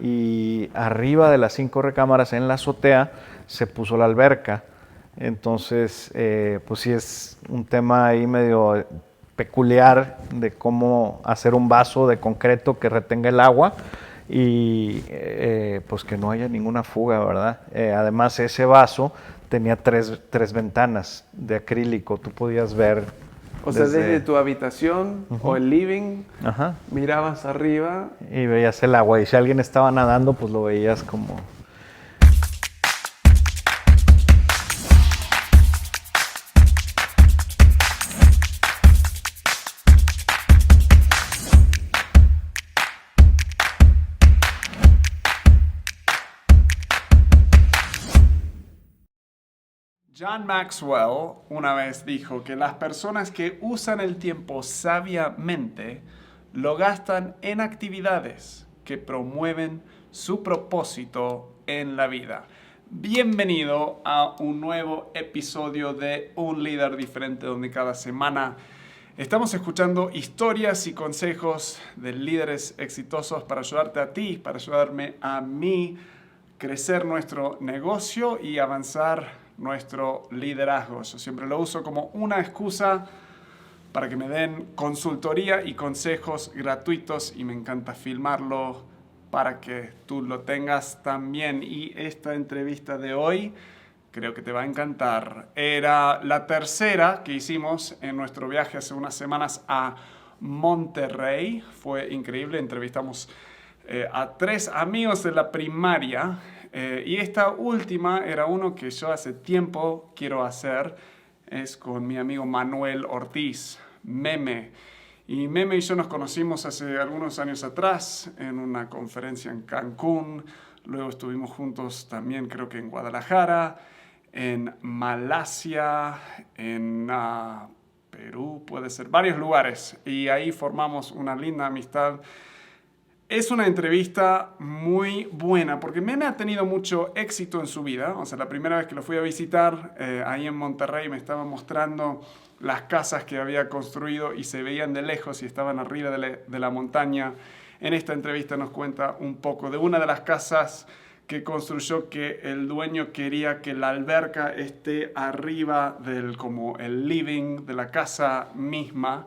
y arriba de las 5 recámaras en la azotea se puso la alberca. Entonces, pues sí es un tema ahí medio peculiar de cómo hacer un vaso de concreto que retenga el agua y pues que no haya ninguna fuga, ¿verdad? Además, ese vaso tenía tres ventanas de acrílico, tú podías ver O sea, desde desde... tu habitación o el living, Ajá. mirabas arriba. Y veías el agua y si alguien estaba nadando, pues lo veías como... John Maxwell una vez dijo que las personas que usan el tiempo sabiamente lo gastan en actividades que promueven su propósito en la vida. Bienvenido a un nuevo episodio de Un Líder Diferente, donde cada semana estamos escuchando historias y consejos de líderes exitosos para ayudarte a ti, para ayudarme a mí, crecer nuestro negocio y avanzar nuestro liderazgo. Yo siempre lo uso como una excusa para que me den consultoría y consejos gratuitos y me encanta filmarlo para que tú lo tengas también. Y esta entrevista de hoy creo que te va a encantar. Era la tercera que hicimos en nuestro viaje hace unas semanas a Monterrey. Fue increíble, entrevistamos a 3 amigos de la primaria. Y esta última era uno que yo hace tiempo quiero hacer. Es con mi amigo Manuel Ortiz, Meme. Y Meme y yo nos conocimos hace algunos años atrás en una conferencia en Cancún. Luego estuvimos juntos también, creo que en Guadalajara, en Malasia, en Perú, puede ser, varios lugares. Y ahí formamos una linda amistad. Es una entrevista muy buena porque Meme ha tenido mucho éxito en su vida. O sea, la primera vez que lo fui a visitar ahí en Monterrey me estaba mostrando las casas que había construido y se veían de lejos y estaban arriba de la montaña. En esta entrevista nos cuenta un poco de una de las casas que construyó que el dueño quería que la alberca esté arriba del como el living de la casa misma.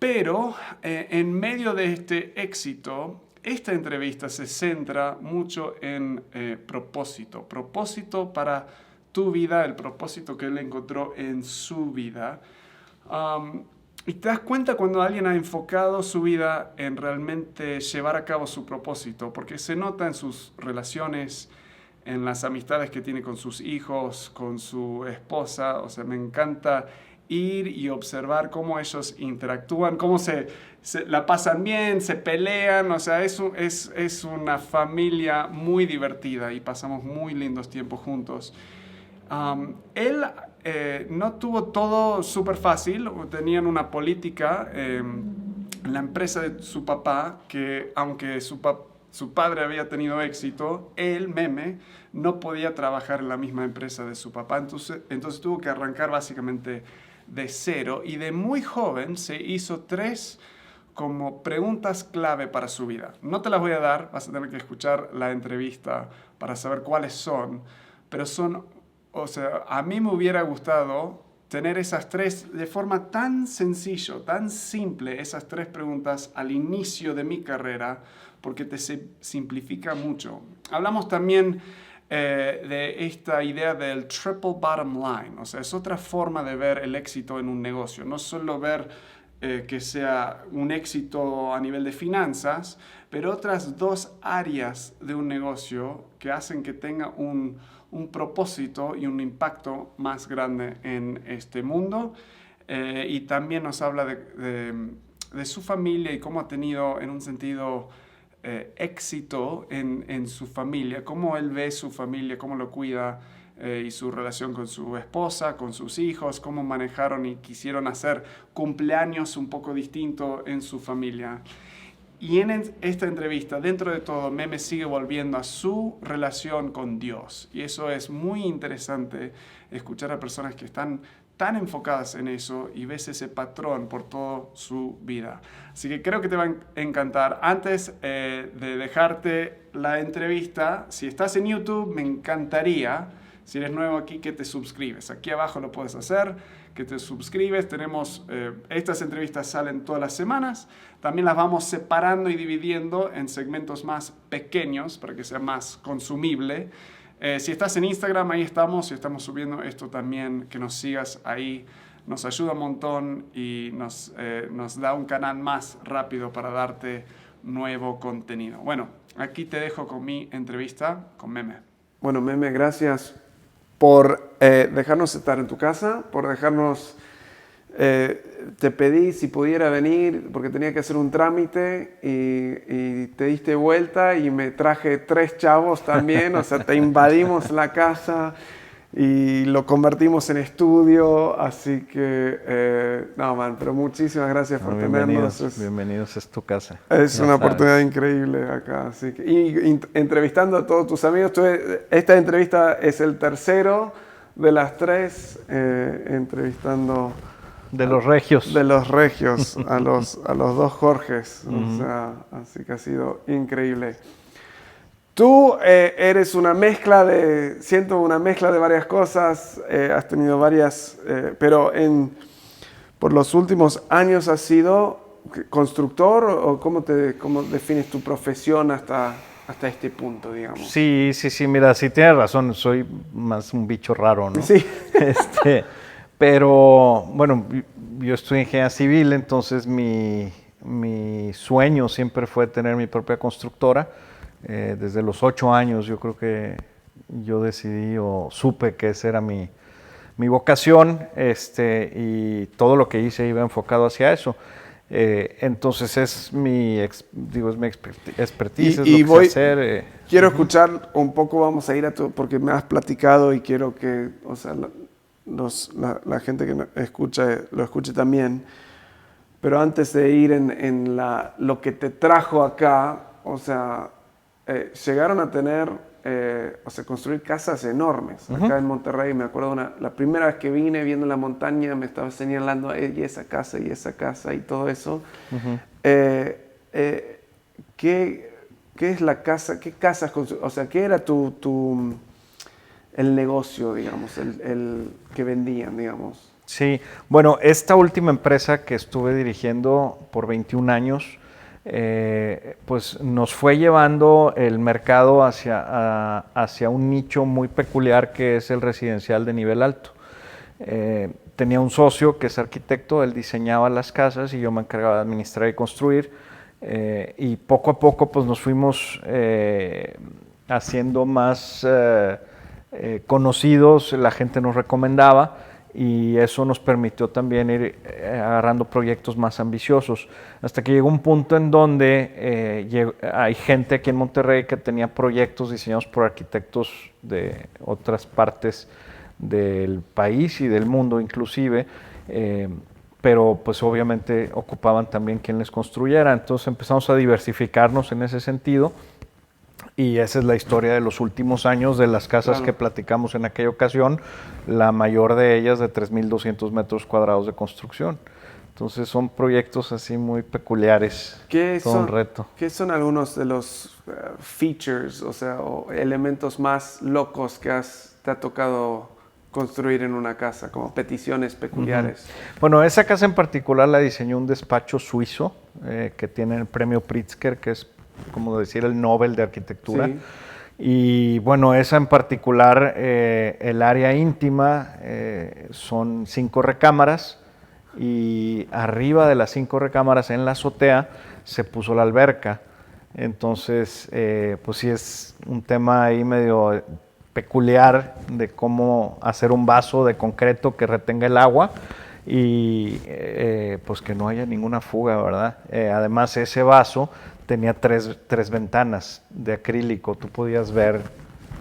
Pero en medio de este éxito, esta entrevista se centra mucho en propósito. Propósito para tu vida, el propósito que él encontró en su vida. Y te das cuenta cuando alguien ha enfocado su vida en realmente llevar a cabo su propósito, porque se nota en sus relaciones, en las amistades que tiene con sus hijos, con su esposa. O sea, me encanta ir y observar cómo ellos interactúan, cómo se la pasan bien, se pelean. O sea, es una familia muy divertida y pasamos muy lindos tiempos juntos. Él no tuvo todo súper fácil. Tenían una política en la empresa de su papá que, aunque su padre había tenido éxito, él, Meme, no podía trabajar en la misma empresa de su papá. Entonces tuvo que arrancar básicamente de cero y de muy joven se hizo 3 como preguntas clave para su vida. No te las voy a dar, vas a tener que escuchar la entrevista para saber cuáles son, pero son, o sea, a mí me hubiera gustado tener esas 3 de forma tan sencillo, tan simple, esas 3 preguntas al inicio de mi carrera, porque te simplifica mucho. Hablamos también de esta idea del triple bottom line. O sea, es otra forma de ver el éxito en un negocio. No solo ver que sea un éxito a nivel de finanzas, pero otras 2 áreas de un negocio que hacen que tenga un propósito y un impacto más grande en este mundo. Y también nos habla de su familia y cómo ha tenido, en un sentido, éxito en su familia, cómo él ve su familia, cómo lo cuida y su relación con su esposa, con sus hijos, cómo manejaron y quisieron hacer cumpleaños un poco distinto en su familia. Y en esta entrevista, dentro de todo, Meme sigue volviendo a su relación con Dios. Y eso es muy interesante, escuchar a personas que están tan enfocadas en eso y ves ese patrón por toda su vida. Así que creo que te va a encantar. Antes de dejarte la entrevista, si estás en YouTube, me encantaría, si eres nuevo aquí, que te suscribes. Aquí abajo lo puedes hacer, que te suscribes. Tenemos, estas entrevistas salen todas las semanas. También las vamos separando y dividiendo en segmentos más pequeños para que sea más consumible. Si estás en Instagram, ahí estamos y estamos subiendo esto también, que nos sigas ahí. Nos ayuda un montón y nos da un canal más rápido para darte nuevo contenido. Bueno, aquí te dejo con mi entrevista con Meme. Bueno, Meme, gracias por dejarnos estar en tu casa, por dejarnos... te pedí si pudiera venir porque tenía que hacer un trámite y te diste vuelta y me traje 3 chavos también, o sea, te invadimos la casa y lo convertimos en estudio, así que, no, man, pero muchísimas gracias por tenernos. Bienvenidos, es tu casa. Es una oportunidad increíble acá, así que, y entrevistando a todos tus amigos, esta entrevista es el tercero de las 3, entrevistando... De los regios. De los regios, a los 2 Jorges. O sea, así que ha sido increíble. Tú eres una mezcla siento una mezcla de varias cosas, has tenido varias, pero por los últimos años has sido constructor o cómo defines tu profesión hasta este punto, digamos. Sí, mira, sí tienes razón, soy más un bicho raro, ¿no? Sí. Pero, bueno, yo estoy en ingeniería civil, entonces mi sueño siempre fue tener mi propia constructora. Desde los 8 años yo creo que yo decidí o supe que esa era mi vocación, y todo lo que hice iba enfocado hacia eso. Entonces es mi expertise, es lo que sé hacer. Quiero escuchar un poco, vamos a ir porque me has platicado y quiero que, o sea, la gente que lo escuche también, pero antes de ir en lo que te trajo acá, o sea, llegaron a tener, o sea, construir casas enormes. Acá en Monterrey, me acuerdo la primera vez que vine viendo la montaña, me estaba señalando y esa casa y todo eso. ¿Qué es la casa? ¿Qué casas? O sea, ¿qué era el negocio, digamos, el que vendían, digamos? Sí, bueno, esta última empresa que estuve dirigiendo por 21 años, pues nos fue llevando el mercado hacia un nicho muy peculiar que es el residencial de nivel alto. Tenía un socio que es arquitecto, él diseñaba las casas y yo me encargaba de administrar y construir, y poco a poco pues nos fuimos haciendo más... conocidos, la gente nos recomendaba y eso nos permitió también ir agarrando proyectos más ambiciosos, hasta que llegó un punto en donde hay gente aquí en Monterrey que tenía proyectos diseñados por arquitectos de otras partes del país y del mundo inclusive, pero pues obviamente ocupaban también quien les construyera, entonces empezamos a diversificarnos en ese sentido. Y esa es la historia de los últimos años de las casas que platicamos en aquella ocasión, la mayor de ellas de 3,200 metros cuadrados de construcción. Entonces son proyectos así muy peculiares, todo un reto. ¿Qué son algunos de los features, o sea, o elementos más locos que te ha tocado construir en una casa, como peticiones peculiares? Bueno, esa casa en particular la diseñó un despacho suizo que tiene el premio Pritzker, que es como decir el Nobel de Arquitectura. Sí. Y bueno, esa en particular, el área íntima son 5 recámaras y arriba de las 5 recámaras en la azotea se puso la alberca. Entonces, pues sí es un tema ahí medio peculiar de cómo hacer un vaso de concreto que retenga el agua y pues que no haya ninguna fuga, ¿verdad? Además, ese vaso tenía tres ventanas de acrílico, tú podías ver.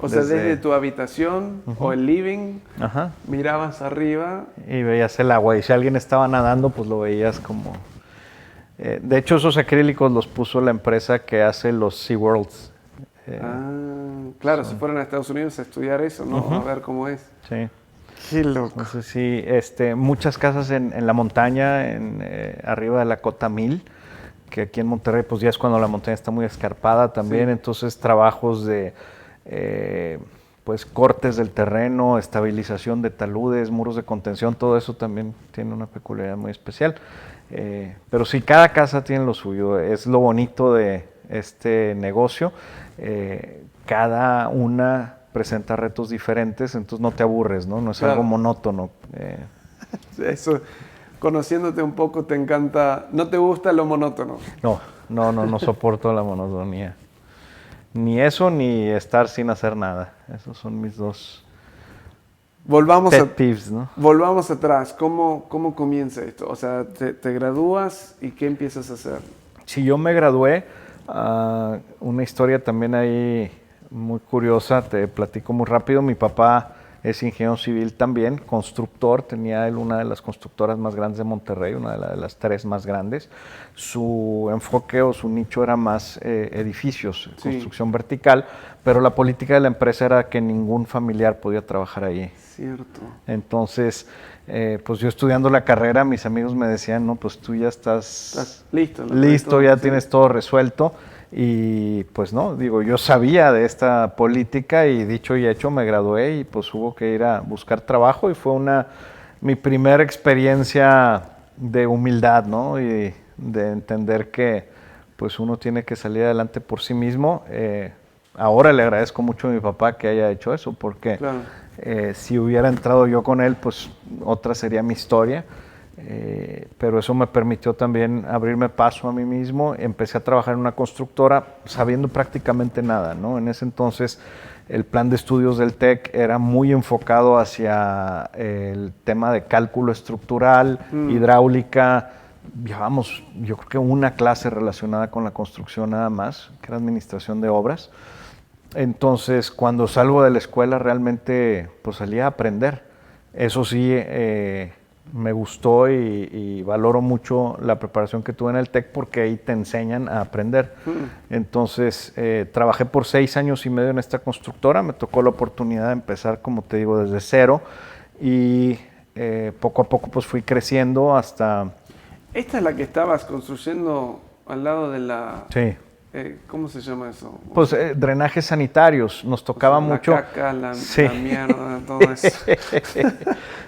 O sea, desde tu habitación o el living, mirabas arriba. Y veías el agua, y si alguien estaba nadando, pues lo veías como... de hecho, esos acrílicos los puso la empresa que hace los SeaWorlds. Claro, si fueron a Estados Unidos a estudiar eso, ¿no? A ver cómo es. Sí. Qué loco. Entonces sí, muchas casas en la montaña, arriba de la Cota 1000, que aquí en Monterrey pues ya es cuando la montaña está muy escarpada también, Sí. entonces trabajos de pues cortes del terreno, estabilización de taludes, muros de contención, todo eso también tiene una peculiaridad muy especial. Pero sí, cada casa tiene lo suyo, es lo bonito de este negocio. Cada una presenta retos diferentes, entonces no te aburres, ¿no? No es Claro. algo monótono. Eso, conociéndote un poco, te encanta, no te gusta lo monótono. No soporto la monotonía. Ni eso, ni estar sin hacer nada. Esos son mis dos pet peeves, ¿no? Volvamos atrás. ¿Cómo comienza esto? O sea, te gradúas y ¿qué empiezas a hacer? Si yo me gradué, una historia también ahí muy curiosa, te platico muy rápido. Mi papá es ingeniero civil también, constructor, tenía él una de las constructoras más grandes de Monterrey, una de las 3 más grandes. Su enfoque o su nicho era más edificios, Sí. construcción vertical, pero la política de la empresa era que ningún familiar podía trabajar ahí. Cierto. Entonces, pues yo estudiando la carrera, mis amigos me decían, no, pues tú ya Estás listo. ¿no? listo, ya Sí. tienes todo resuelto. Y pues no, digo, yo sabía de esta política y dicho y hecho me gradué y pues hubo que ir a buscar trabajo y fue mi primera experiencia de humildad, ¿no? Y de entender que pues uno tiene que salir adelante por sí mismo. Ahora le agradezco mucho a mi papá que haya hecho eso porque Claro. si hubiera entrado yo con él, pues otra sería mi historia. Pero eso me permitió también abrirme paso a mí mismo. Empecé a trabajar en una constructora sabiendo prácticamente nada, ¿no? En ese entonces el plan de estudios del TEC era muy enfocado hacia el tema de cálculo estructural, hidráulica. Llevamos, yo creo que una clase relacionada con la construcción nada más, que era administración de obras. Entonces, cuando salgo de la escuela realmente pues salí a aprender. Eso sí, me gustó y valoro mucho la preparación que tuve en el TEC porque ahí te enseñan a aprender. Entonces, trabajé por 6 años y medio en esta constructora, me tocó la oportunidad de empezar, como te digo, desde cero y poco a poco pues fui creciendo hasta... ¿Esta es la que estabas construyendo al lado de la... Sí. ¿Cómo se llama eso? Pues drenajes sanitarios, nos tocaba mucho... La caca, la Sí. mierda, todo eso.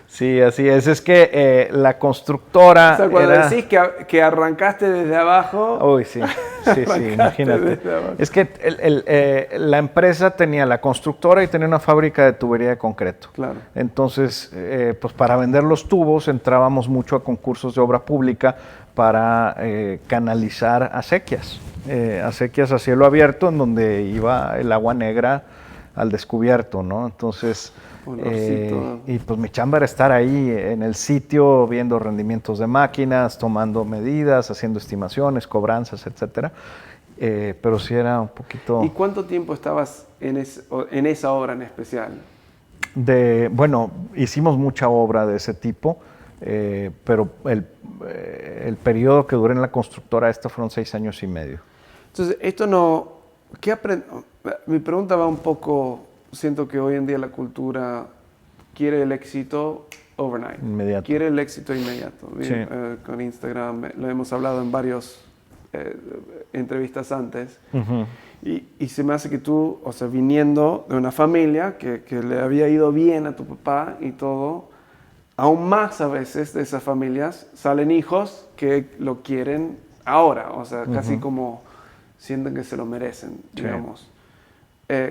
Sí, así es. Es que la constructora O sea, cuando era... decís que arrancaste desde abajo... Uy, sí, imagínate. desde abajo. Es que la empresa tenía la constructora y tenía una fábrica de tubería de concreto. Claro. Entonces, pues para vender los tubos entrábamos mucho a concursos de obra pública para canalizar acequias a cielo abierto, en donde iba el agua negra al descubierto, ¿no? Entonces, y pues mi chamba era estar ahí en el sitio, viendo rendimientos de máquinas, tomando medidas, haciendo estimaciones, cobranzas, etcétera. Pero sí era un poquito... ¿Y cuánto tiempo estabas en esa obra en especial? Bueno, hicimos mucha obra de ese tipo, pero el periodo que duré en la constructora esta fueron 6 años y medio. Entonces, esto no... Mi pregunta va un poco... Siento que hoy en día la cultura quiere el éxito overnight. Inmediato. Quiere el éxito inmediato. Sí. Con Instagram, lo hemos hablado en varios entrevistas antes. Uh-huh. Y se me hace que tú, o sea, viniendo de una familia que le había ido bien a tu papá y todo, aún más a veces de esas familias salen hijos que lo quieren ahora, o sea, casi como sienten que se lo merecen, digamos.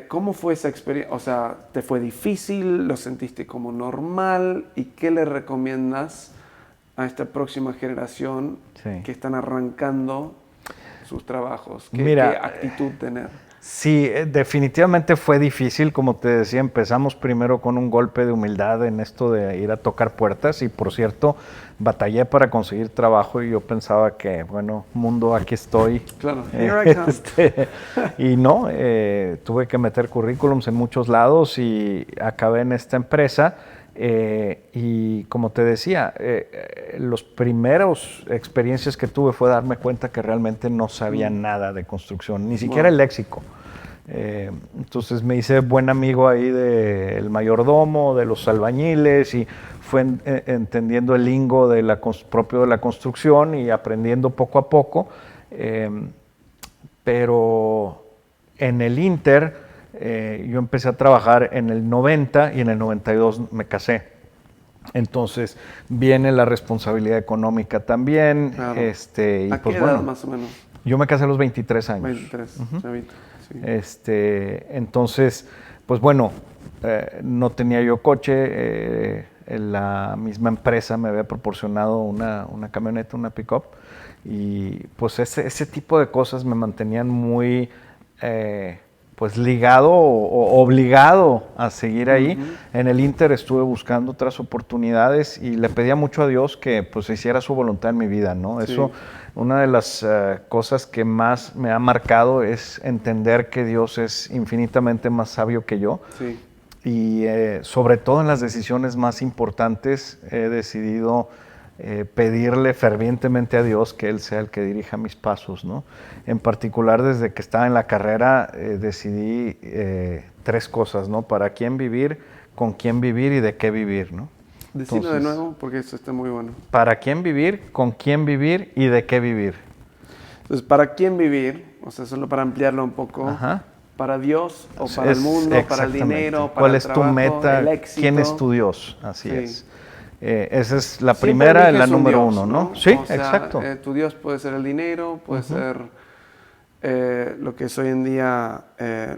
¿Cómo fue esa experiencia? O sea, ¿te fue difícil? ¿Lo sentiste como normal? ¿Y qué le recomiendas a esta próxima generación que están arrancando sus trabajos? ¿Qué actitud tener? Sí, definitivamente fue difícil, como te decía, empezamos primero con un golpe de humildad en esto de ir a tocar puertas y por cierto, batallé para conseguir trabajo y yo pensaba que, bueno, mundo, aquí estoy. Claro, here I come. Y no, tuve que meter currículums en muchos lados y acabé en esta empresa. Y como te decía, los primeros experiencias que tuve fue darme cuenta que realmente no sabía nada de construcción, ni siquiera el léxico. Entonces me hice buen amigo ahí del mayordomo, de los albañiles, y fue entendiendo el lingo propio de la construcción y aprendiendo poco a poco. Pero en el Inter yo empecé a trabajar en el 90 y en el 92 me casé. Entonces viene la responsabilidad económica también. Claro. Y ¿A pues qué edad bueno, más o menos? yo me casé a los 23 años. 23, chavito, sí. Entonces, pues bueno, no tenía yo coche, la misma empresa me había proporcionado una camioneta, una pick-up, y pues ese tipo de cosas me mantenían muy pues ligado o obligado a seguir ahí. En el Inter estuve buscando otras oportunidades y le pedía mucho a Dios que pues hiciera su voluntad en mi vida, ¿no? Sí. Eso, una de las cosas que más me ha marcado es entender que Dios es infinitamente más sabio que yo. Sí. Y sobre todo en las decisiones más importantes he decidido pedirle fervientemente a Dios que Él sea el que dirija mis pasos, ¿no? En particular, desde que estaba en la carrera, decidí 3 cosas, ¿no? Para quién vivir, con quién vivir y de qué vivir, ¿no? Decilo de nuevo porque esto está muy bueno. Para quién vivir, con quién vivir y de qué vivir. Entonces, ¿para quién vivir? O sea, solo para ampliarlo un poco. Ajá. ¿Para Dios o para el mundo, para el dinero, para ¿Cuál el es trabajo, tu meta? el éxito? ¿Quién es tu Dios? Así Sí. es. Esa es la Siempre primera, eliges la un número Dios, 1, ¿no? ¿no? Sí, O sea, exacto. Tu Dios puede ser el dinero, puede ser lo que es hoy en día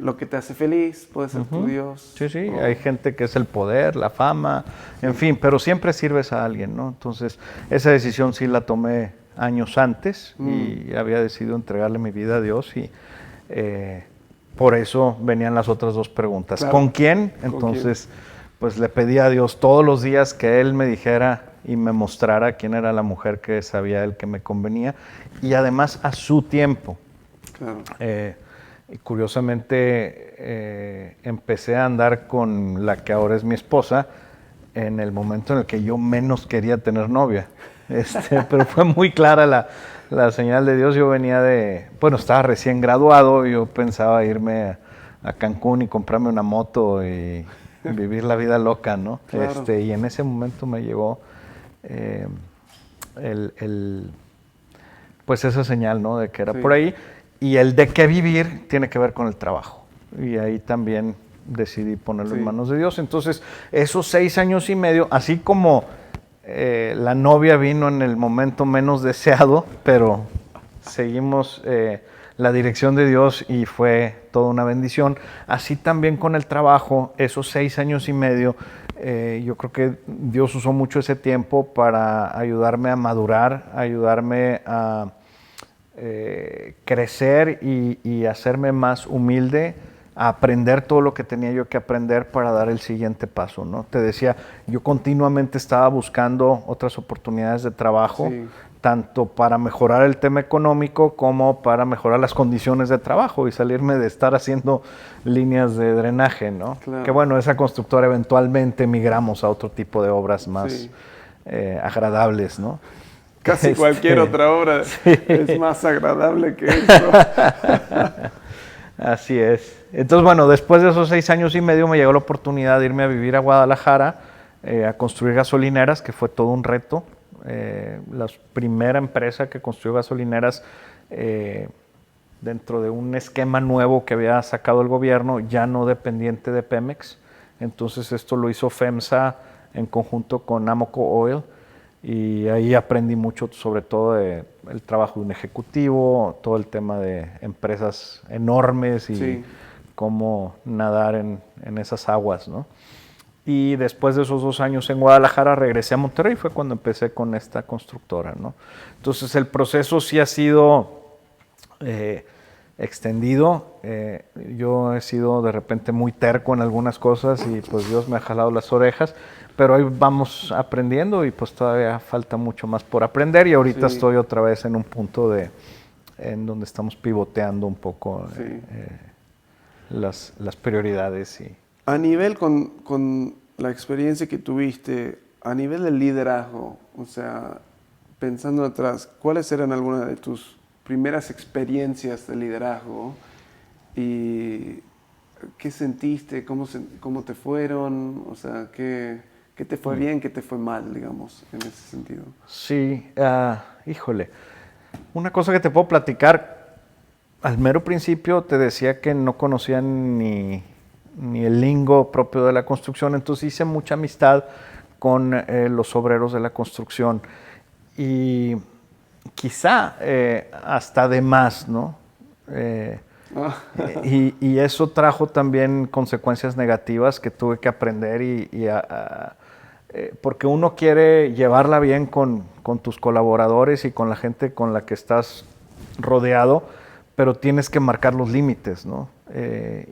lo que te hace feliz, puede ser tu Dios. Sí, sí, hay gente que es el poder, la fama, en fin, pero siempre sirves a alguien, ¿no? Entonces, esa decisión sí la tomé años antes y había decidido entregarle mi vida a Dios y por eso venían las otras 2 preguntas. Claro. ¿Con quién? Entonces, pues le pedí a Dios todos los días que Él me dijera y me mostrara quién era la mujer que sabía Él que me convenía y además a su tiempo. Claro. Y curiosamente empecé a andar con la que ahora es mi esposa en el momento en el que yo menos quería tener novia. Pero fue muy clara la señal de Dios. Yo venía estaba recién graduado, yo pensaba irme a Cancún y comprarme una moto y vivir la vida loca, ¿no? Claro. Y en ese momento me llegó pues esa señal, ¿no? De que era por ahí. Y el de qué vivir tiene que ver con el trabajo. Y ahí también decidí ponerlo en manos de Dios. Entonces, esos 6 años y medio, así como la novia vino en el momento menos deseado, pero seguimos la dirección de Dios y fue toda una bendición. Así también con el trabajo, esos 6 años y medio, yo creo que Dios usó mucho ese tiempo para ayudarme a madurar, ayudarme a crecer y hacerme más humilde, a aprender todo lo que tenía yo que aprender para dar el siguiente paso, ¿no? Te decía, yo continuamente estaba buscando otras oportunidades de trabajo, tanto para mejorar el tema económico como para mejorar las condiciones de trabajo y salirme de estar haciendo líneas de drenaje, ¿no? Claro. Que bueno, esa constructora eventualmente migramos a otro tipo de obras más agradables, ¿no? Casi cualquier otra obra es más agradable que eso. Así es. Entonces, bueno, después de esos 6 años y medio me llegó la oportunidad de irme a vivir a Guadalajara, a construir gasolineras, que fue todo un reto. La primera empresa que construyó gasolineras dentro de un esquema nuevo que había sacado el gobierno, ya no dependiente de Pemex. Entonces esto lo hizo FEMSA en conjunto con Amoco Oil. Y ahí aprendí mucho, sobre todo el trabajo de un ejecutivo, todo el tema de empresas enormes y cómo nadar en esas aguas, ¿no? Y después de esos 2 años en Guadalajara regresé a Monterrey, fue cuando empecé con esta constructora, ¿no? Entonces el proceso sí ha sido extendido. Yo he sido de repente muy terco en algunas cosas y pues Dios me ha jalado las orejas, pero ahí vamos aprendiendo y pues todavía falta mucho más por aprender y ahorita estoy otra vez en un punto en donde estamos pivoteando un poco las prioridades. A nivel con la experiencia que tuviste, a nivel del liderazgo, o sea, pensando atrás, ¿cuáles eran algunas de tus primeras experiencias de liderazgo ¿Y qué sentiste? ¿Cómo te fueron? O sea, ¿qué te fue bien, qué te fue mal, digamos, en ese sentido? Sí, híjole. Una cosa que te puedo platicar, al mero principio te decía que no conocía ni el lingo propio de la construcción, entonces hice mucha amistad con los obreros de la construcción y quizá hasta de más, ¿no? Y eso trajo también consecuencias negativas que tuve que aprender porque uno quiere llevarla bien con tus colaboradores y con la gente con la que estás rodeado, pero tienes que marcar los límites, ¿no?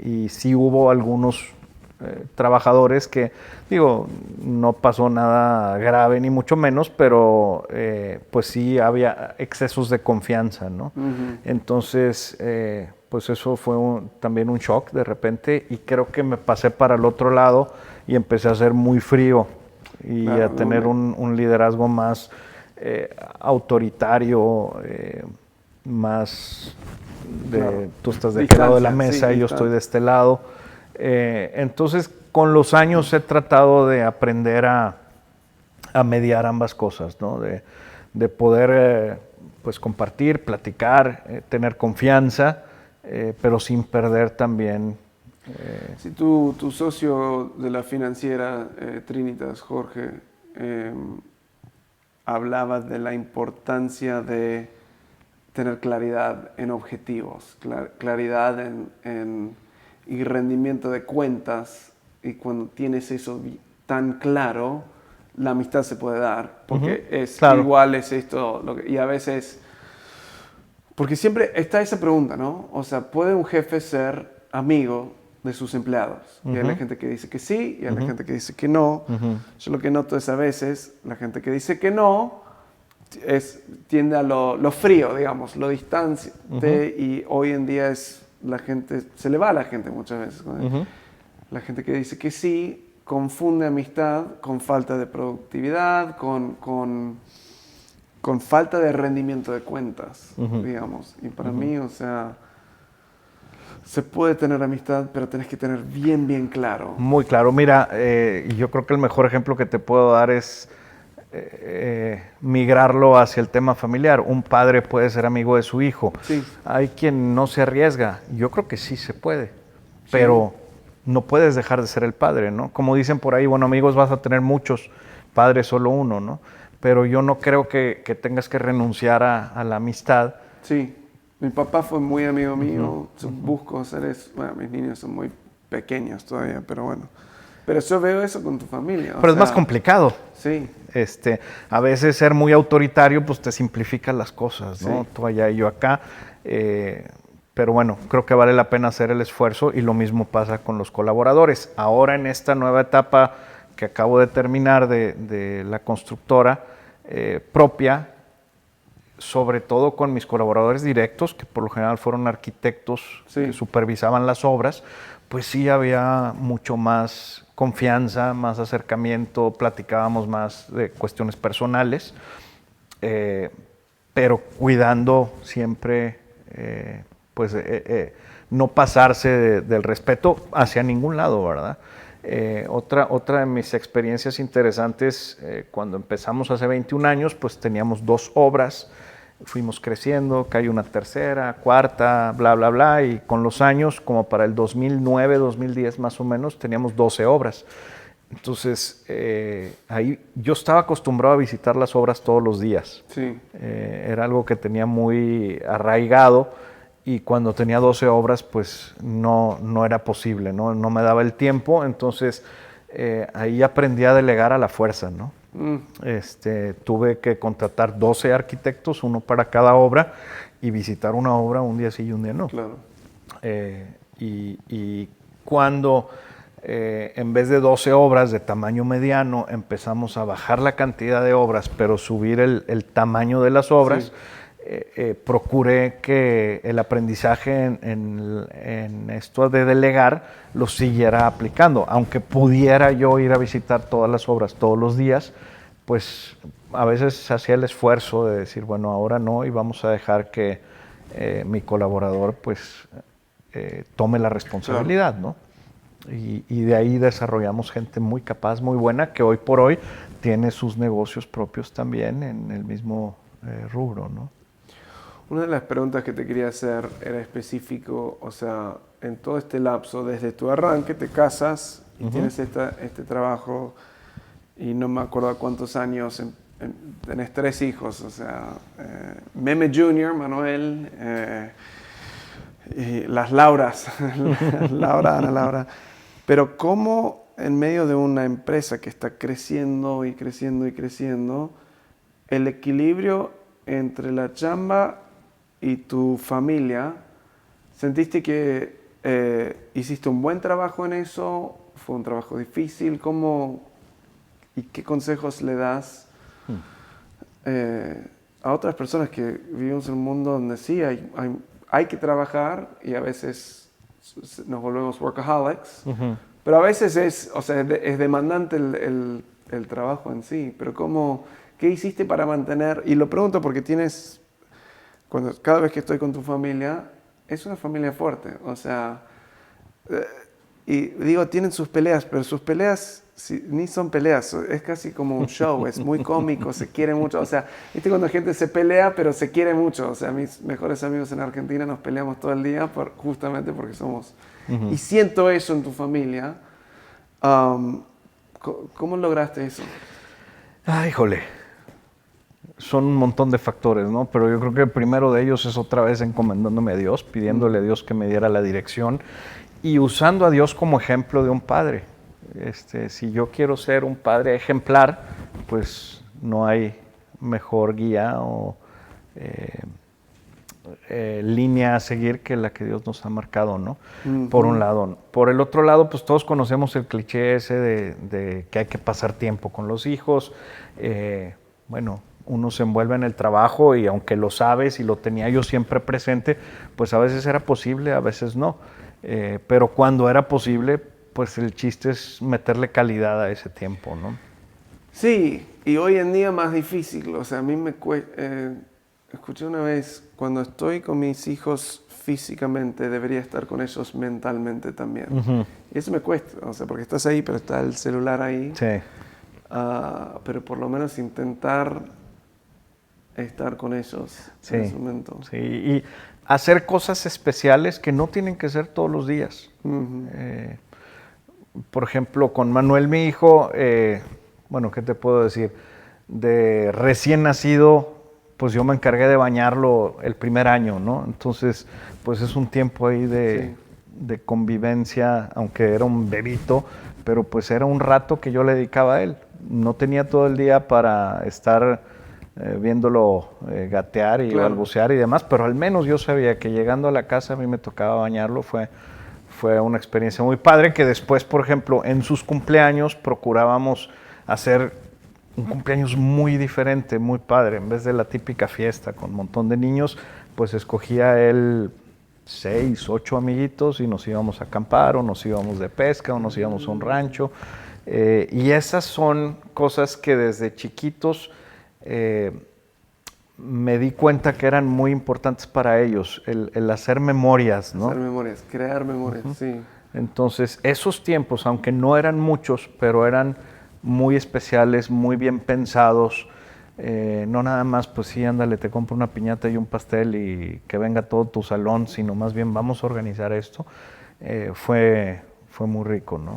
Y sí hubo algunos trabajadores que, digo, no pasó nada grave ni mucho menos, pero pues sí había excesos de confianza, ¿no? Entonces, pues eso fue también un shock de repente y creo que me pasé para el otro lado y empecé a ser muy frío y Claro, a tener un liderazgo más autoritario, más de claro. tú estás de aquel lado de la Distancia, mesa sí, y yo estoy de este lado. Entonces, con los años he tratado de aprender a mediar ambas cosas, ¿no? De poder pues compartir, platicar, tener confianza, pero sin perder también. Si tu socio de la financiera, Trinitas, Jorge, hablaba de la importancia de tener claridad en objetivos, claridad y rendimiento de cuentas, y cuando tienes eso tan claro, la amistad se puede dar, porque es Claro. igual, es esto, y a veces, porque siempre está esa pregunta, ¿no? O sea, ¿puede un jefe ser amigo de sus empleados? Y hay la gente que dice que sí, y hay la gente que dice que no. Yo lo que noto es a veces, la gente que dice que no, tiende a lo frío, digamos, lo distante, y hoy en día la gente, se le va a la gente muchas veces. La gente que dice que sí confunde amistad con falta de productividad, con falta de rendimiento de cuentas, digamos. Y para mí, o sea, se puede tener amistad, pero tenés que tener bien claro. Muy claro. Mira, yo creo que el mejor ejemplo que te puedo dar es migrarlo hacia el tema familiar. Un padre puede ser amigo de su hijo. Sí. Hay quien no se arriesga. Yo creo que sí se puede, pero no puedes dejar de ser el padre, ¿no? Como dicen por ahí, bueno, amigos vas a tener muchos, padre solo uno, ¿no? Pero yo no creo que tengas que renunciar a la amistad. Sí, mi papá fue muy amigo mío. Busco hacer eso. Bueno, mis niños son muy pequeños todavía, pero bueno. Pero yo veo eso con tu familia. Pero es más complicado. Sí. A veces ser muy autoritario pues te simplifica las cosas, ¿no? Sí. Tú allá y yo acá. Pero bueno, creo que vale la pena hacer el esfuerzo y lo mismo pasa con los colaboradores. Ahora en esta nueva etapa que acabo de terminar de la constructora propia, sobre todo con mis colaboradores directos, que por lo general fueron arquitectos que supervisaban las obras, pues sí había mucho más confianza, más acercamiento, platicábamos más de cuestiones personales, pero cuidando siempre no pasarse del respeto hacia ningún lado, ¿verdad? Otra de mis experiencias interesantes, cuando empezamos hace 21 años, pues teníamos 2 obras, fuimos creciendo, cayó una tercera, cuarta, bla, bla, bla, y con los años, como para el 2009, 2010 más o menos, teníamos 12 obras. Entonces, ahí yo estaba acostumbrado a visitar las obras todos los días. Sí. Era algo que tenía muy arraigado, y cuando tenía 12 obras, pues no era posible, no me daba el tiempo. Entonces, ahí aprendí a delegar a la fuerza, ¿no? Tuve que contratar 12 arquitectos, uno para cada obra, y visitar una obra un día sí y un día no. Claro. Y cuando en vez de 12 obras de tamaño mediano empezamos a bajar la cantidad de obras, pero subir el tamaño de las obras, procuré que el aprendizaje en esto de delegar lo siguiera aplicando. Aunque pudiera yo ir a visitar todas las obras todos los días, pues a veces hacía el esfuerzo de decir, bueno, ahora no, y vamos a dejar que mi colaborador pues tome la responsabilidad, ¿no? Y de ahí desarrollamos gente muy capaz, muy buena, que hoy por hoy tiene sus negocios propios también en el mismo rubro, ¿no? Una de las preguntas que te quería hacer era específico, o sea, en todo este lapso, desde tu arranque, te casas y tienes este trabajo, y no me acuerdo a cuántos años, tenés 3 hijos, o sea, Meme Junior, Manuel, y las Lauras, Laura, Ana Laura. Pero ¿cómo en medio de una empresa que está creciendo y creciendo y creciendo, el equilibrio entre la chamba y tu familia, sentiste que hiciste un buen trabajo en eso? ¿Fue un trabajo difícil? ¿Cómo y qué consejos le das a otras personas que vivimos en un mundo donde sí hay que trabajar y a veces nos volvemos workaholics, pero a veces es demandante el trabajo en sí? Pero ¿qué hiciste para mantener? Y lo pregunto porque cada vez que estoy con tu familia, es una familia fuerte, o sea, y digo, tienen sus peleas, pero sus peleas ni son peleas, es casi como un show, es muy cómico, se quiere mucho, o sea, ¿viste cuando la gente se pelea pero se quiere mucho? O sea, mis mejores amigos en Argentina nos peleamos todo el día justamente porque somos... Y siento eso en tu familia. ¿Cómo lograste eso? Ay, híjole, son un montón de factores, ¿no? Pero yo creo que el primero de ellos es otra vez encomendándome a Dios, pidiéndole a Dios que me diera la dirección y usando a Dios como ejemplo de un padre. Si yo quiero ser un padre ejemplar, pues no hay mejor guía o línea a seguir que la que Dios nos ha marcado, ¿no? Por un lado. Por el otro lado, pues todos conocemos el cliché ese de que hay que pasar tiempo con los hijos. Bueno, uno se envuelve en el trabajo y aunque lo sabes y lo tenía yo siempre presente, pues a veces era posible, a veces no. Pero cuando era posible, pues el chiste es meterle calidad a ese tiempo, ¿no? Sí, y hoy en día más difícil. O sea, a mí escuché una vez, cuando estoy con mis hijos físicamente, debería estar con ellos mentalmente también. Y eso me cuesta, o sea, porque estás ahí, pero está el celular ahí. Sí. Pero por lo menos intentar estar con ellos en ese momento. Sí, y hacer cosas especiales que no tienen que ser todos los días. Por ejemplo, con Manuel, mi hijo, bueno, ¿qué te puedo decir? De recién nacido, pues yo me encargué de bañarlo el primer año, ¿no? Entonces, pues es un tiempo ahí de convivencia, aunque era un bebito, pero pues era un rato que yo le dedicaba a él. No tenía todo el día para estar viéndolo gatear y balbucear y demás, pero al menos yo sabía que llegando a la casa a mí me tocaba bañarlo. Fue una experiencia muy padre que después, por ejemplo, en sus cumpleaños procurábamos hacer un cumpleaños muy diferente, muy padre. En vez de la típica fiesta con un montón de niños, pues escogía él 6, 8 amiguitos y nos íbamos a acampar o nos íbamos de pesca o nos íbamos a un rancho. Y esas son cosas que desde chiquitos me di cuenta que eran muy importantes para ellos, el hacer memorias, ¿no? Hacer memorias, crear memorias, sí. Entonces, esos tiempos, aunque no eran muchos, pero eran muy especiales, muy bien pensados, no nada más, pues sí, ándale, te compro una piñata y un pastel y que venga todo tu salón, sino más bien vamos a organizar esto, fue muy rico, ¿no?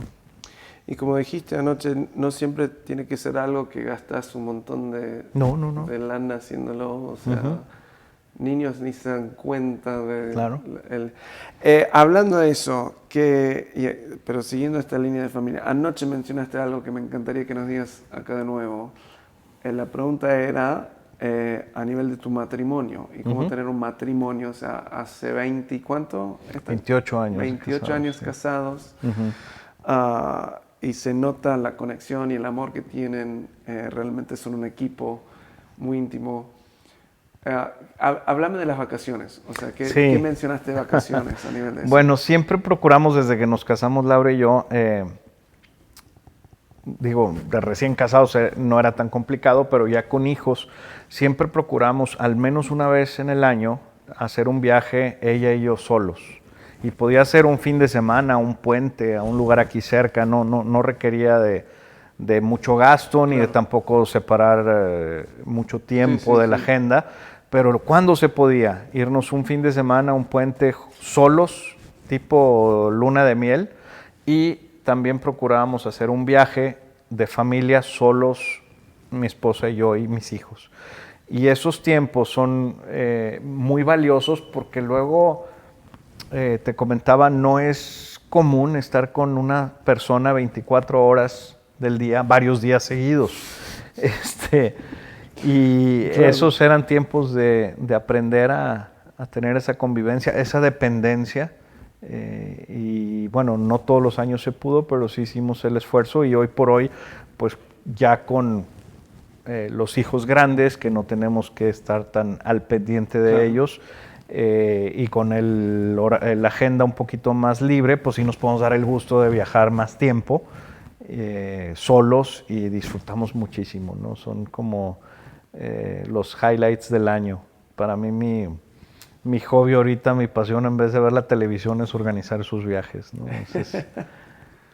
Y como dijiste anoche, no siempre tiene que ser algo que gastas un montón de lana haciéndolo. O sea, niños ni se dan cuenta de... Claro. Hablando de eso, pero siguiendo esta línea de familia, anoche mencionaste algo que me encantaría que nos digas acá de nuevo. La pregunta era a nivel de tu matrimonio y cómo tener un matrimonio, o sea, hace 20 y ¿cuánto? 28 años. 28 casados, años casados. Y se nota la conexión y el amor que tienen. Realmente son un equipo muy íntimo. Háblame de las vacaciones. O sea, ¿qué mencionaste de vacaciones a nivel de eso? Bueno, siempre procuramos desde que nos casamos, Laura y yo, digo, de recién casados no era tan complicado, pero ya con hijos, siempre procuramos al menos una vez en el año hacer un viaje ella y yo solos. Y podía ser un fin de semana, un puente, a un lugar aquí cerca, no requería de mucho gasto ni de tampoco separar mucho tiempo de la agenda, pero cuando se podía irnos un fin de semana, un puente solos, tipo luna de miel, y también procurábamos hacer un viaje de familia solos, mi esposa y yo y mis hijos. Y esos tiempos son muy valiosos porque luego, te comentaba, no es común estar con una persona 24 horas del día, varios días seguidos. Y claro, esos eran tiempos de aprender a tener esa convivencia, esa dependencia. Y bueno, no todos los años se pudo, pero sí hicimos el esfuerzo y hoy por hoy, pues ya con los hijos grandes, que no tenemos que estar tan al pendiente de ellos, y con la agenda un poquito más libre, pues sí nos podemos dar el gusto de viajar más tiempo solos y disfrutamos muchísimo, ¿no? Son como los highlights del año. Para mí mi hobby ahorita, mi pasión en vez de ver la televisión es organizar sus viajes, ¿no? Entonces,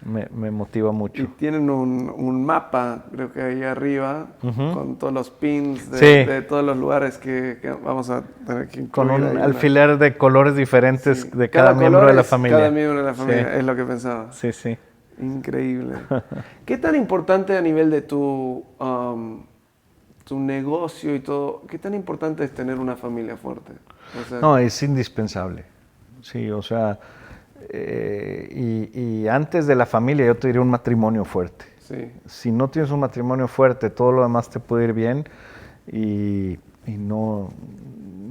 me motiva mucho. Y tienen un mapa, creo que ahí arriba, con todos los pins de todos los lugares que vamos a tener que incluir. Con un alfiler de colores diferentes de cada miembro de la familia. Cada miembro de la familia, es lo que pensaba. Sí, sí. Increíble. ¿Qué tan importante a nivel de tu negocio y todo, qué tan importante es tener una familia fuerte? O sea, no, es indispensable. Sí, o sea, y antes de la familia yo te diría un matrimonio fuerte. Sí. Si no tienes un matrimonio fuerte, todo lo demás te puede ir bien y no,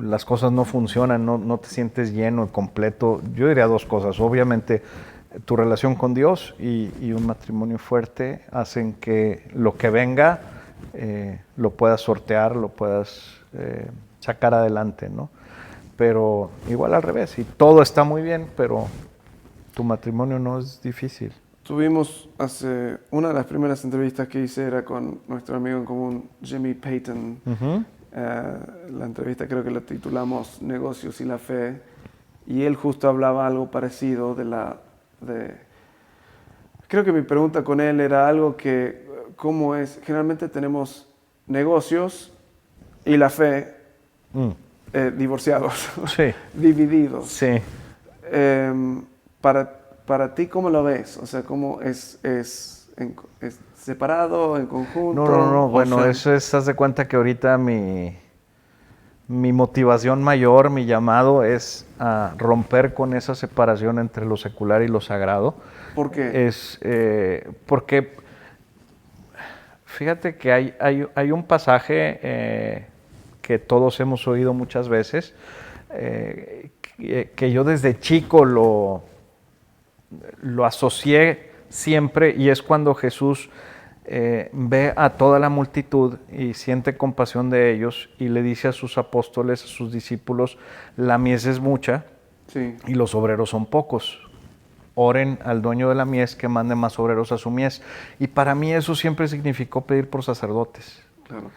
las cosas no funcionan, no te sientes lleno y completo. Yo diría dos cosas. Obviamente, tu relación con Dios y un matrimonio fuerte hacen que lo que venga lo puedas sortear, lo puedas sacar adelante, ¿no? Pero igual al revés, y todo está muy bien, pero tu matrimonio no es difícil. Tuvimos una de las primeras entrevistas que hice era con nuestro amigo en común, Jimmy Payton. La entrevista creo que la titulamos Negocios y la Fe, y él justo hablaba algo parecido creo que mi pregunta con él era algo que, ¿cómo es? Generalmente tenemos negocios y la fe divorciados, sí. divididos. Sí. Para ti, ¿cómo lo ves? O sea, ¿cómo es separado, en conjunto? No. Bueno, eso es, haz de cuenta que ahorita mi motivación mayor, mi llamado es a romper con esa separación entre lo secular y lo sagrado. ¿Por qué? Porque fíjate que hay un pasaje que todos hemos oído muchas veces, que yo desde chico lo asocié siempre, y es cuando Jesús ve a toda la multitud y siente compasión de ellos y le dice a sus apóstoles, a sus discípulos: la mies es mucha, sí, y los obreros son pocos. Oren al dueño de la mies que mande más obreros a su mies. Y para mí eso siempre significó pedir por sacerdotes. Claro.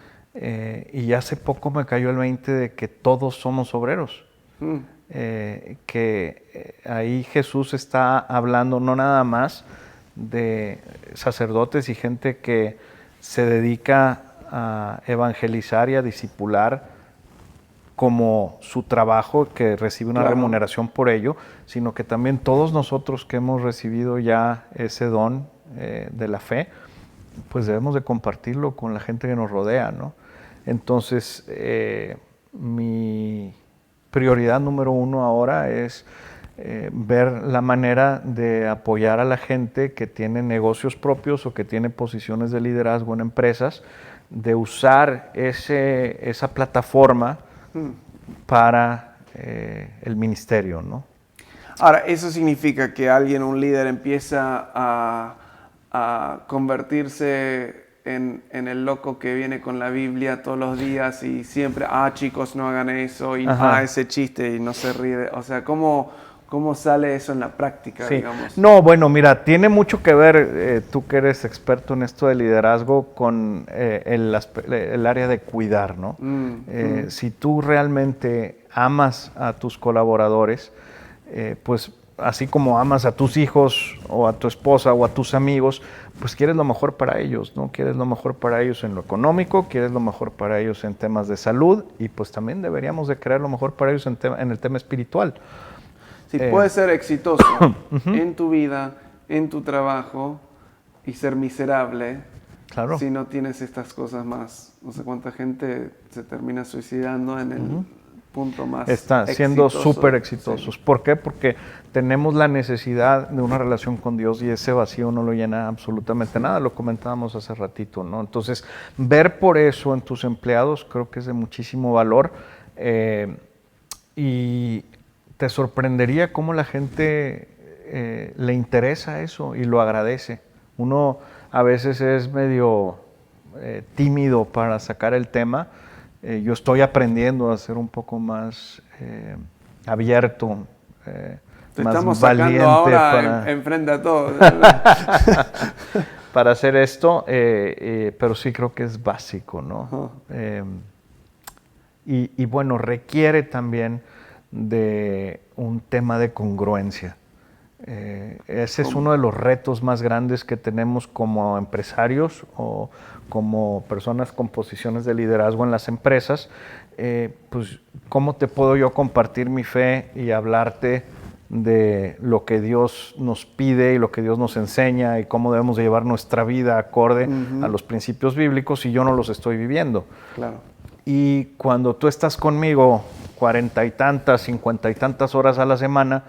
Y hace poco me cayó el 20 de que todos somos obreros. Ahí Jesús está hablando no nada más de sacerdotes y gente que se dedica a evangelizar y a discipular como su trabajo, que recibe una remuneración por ello, sino que también todos nosotros que hemos recibido ya ese don de la fe, pues debemos de compartirlo con la gente que nos rodea, ¿no? Entonces, mi prioridad número uno ahora es ver la manera de apoyar a la gente que tiene negocios propios o que tiene posiciones de liderazgo en empresas, de usar esa plataforma para el ministerio, ¿no? Ahora, ¿eso significa que un líder empieza a convertirse en el loco que viene con la Biblia todos los días y siempre, chicos, no hagan eso, y ese chiste, y no se ríe? O sea, ¿cómo sale eso en la práctica, sí, digamos? No, bueno, mira, tiene mucho que ver, tú que eres experto en esto de liderazgo, con el área de cuidar, ¿no? Si tú realmente amas a tus colaboradores, pues así como amas a tus hijos o a tu esposa o a tus amigos, pues quieres lo mejor para ellos, ¿no? Quieres lo mejor para ellos en lo económico, quieres lo mejor para ellos en temas de salud y pues también deberíamos de querer lo mejor para ellos en el tema espiritual. Sí, puedes ser exitoso en tu vida, en tu trabajo y ser miserable Claro. si no tienes estas cosas más. No sé cuánta gente se termina suicidando en el punto más Está siendo exitoso. súper exitosos. Sí. ¿Por qué? Porque tenemos la necesidad de una relación con Dios y ese vacío no lo llena absolutamente nada. Lo comentábamos hace ratito, ¿no? Entonces, ver por eso en tus empleados creo que es de muchísimo valor y te sorprendería cómo la gente le interesa eso y lo agradece. Uno a veces es medio tímido para sacar el tema. Yo estoy aprendiendo a ser un poco más abierto, Te más estamos valiente sacando ahora para, enfrente a todos. para hacer esto, pero sí creo que es básico, ¿no? Y bueno, requiere también de un tema de congruencia. Ese es uno de los retos más grandes que tenemos como empresarios o como personas con posiciones de liderazgo en las empresas. Pues, ¿cómo te puedo yo compartir mi fe y hablarte de lo que Dios nos pide y lo que Dios nos enseña y cómo debemos de llevar nuestra vida acorde a los principios bíblicos si yo no los estoy viviendo? Claro. Y cuando tú estás conmigo 40 y tantas, 50 y tantas horas a la semana,